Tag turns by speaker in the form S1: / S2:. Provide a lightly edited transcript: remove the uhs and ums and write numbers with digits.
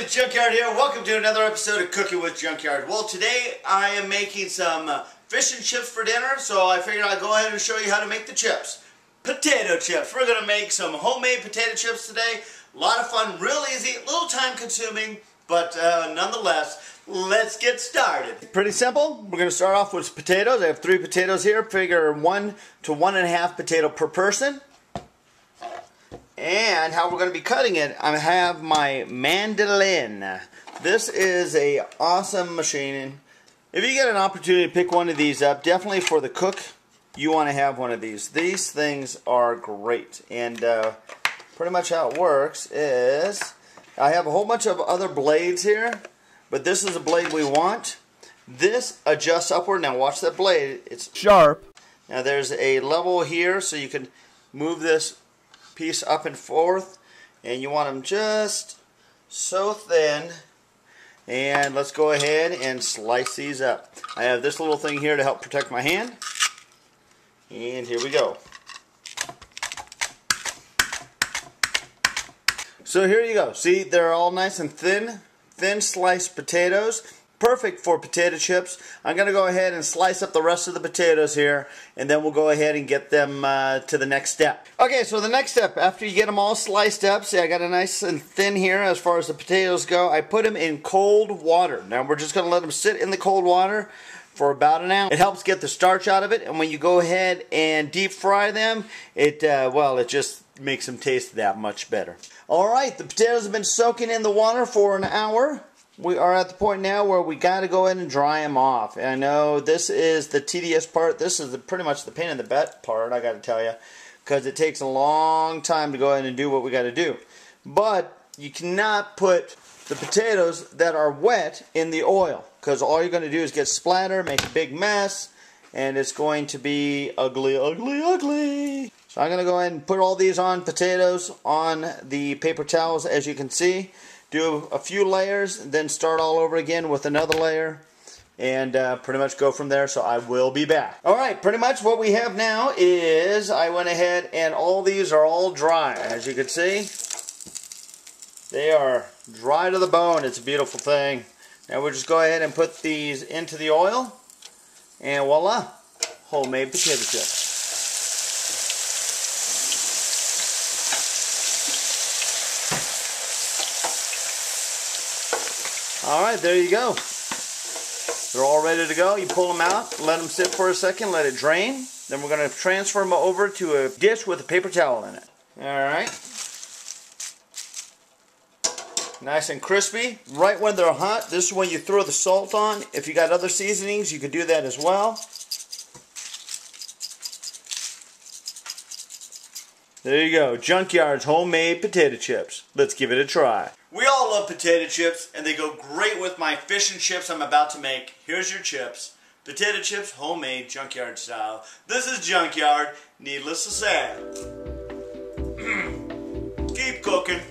S1: it's Junkyard here. Welcome to another episode of Cooking with Junkyard. Well, today I am making some fish and chips for dinner, so I figured I'd go ahead and show you how to make the chips. Potato chips. We're going to make some homemade potato chips today. A lot of fun, real easy, a little time consuming, but nonetheless, let's get started. Pretty simple. We're going to start off with potatoes. I have 3 potatoes here. Figure 1 to 1.5 potato per person. And how we're going to be cutting it, I have my mandolin. This is a awesome machine. If you get an opportunity to pick one of these up, definitely for the cook, you want to have one of these. These things are great. And pretty much how it works is, I have a whole bunch of other blades here, but this is a blade we want. This adjusts upward. Now watch that blade. It's sharp. Now there's a level here, so you can move this piece up and forth, and you want them just so thin. And let's go ahead and slice these up. I have this little thing here to help protect my hand, and here we go. So here you go. See, they're all nice and thin sliced potatoes. Perfect for potato chips. I'm going to go ahead and slice up the rest of the potatoes here, and then we'll go ahead and get them to the next step. Okay, so the next step, after you get them all sliced up, see I got a nice and thin here as far as the potatoes go. I put them in cold water. Now we're just going to let them sit in the cold water for about an hour. It helps get the starch out of it, and when you go ahead and deep fry them, it just makes them taste that much better. Alright, the potatoes have been soaking in the water for an hour. We are at the point now where we got to go ahead and dry them off. And I know this is the tedious part. This is pretty much the pain in the butt part, I got to tell you, because it takes a long time to go ahead and do what we got to do. But you cannot put the potatoes that are wet in the oil, because all you're going to do is get splatter, make a big mess, and it's going to be ugly, ugly, ugly. So I'm going to go ahead and put all these potatoes on the paper towels, as you can see. Do a few layers, then start all over again with another layer, and pretty much go from there. So I will be back. Alright, pretty much what we have now is I went ahead and all these are all dry. As you can see, they are dry to the bone. It's a beautiful thing. Now we'll just go ahead and put these into the oil, and voila, homemade potato chips. Alright, there you go. They're all ready to go. You pull them out, let them sit for a second, let it drain. Then we're going to transfer them over to a dish with a paper towel in it. Alright. Nice and crispy. Right when they're hot, this is when you throw the salt on. If you got other seasonings, you could do that as well. There you go. Junkyard's homemade potato chips. Let's give it a try. We all love potato chips, and they go great with my fish and chips I'm about to make. Here's your chips. Potato chips, homemade, Junkyard style. This is Junkyard, needless to say. Keep cooking.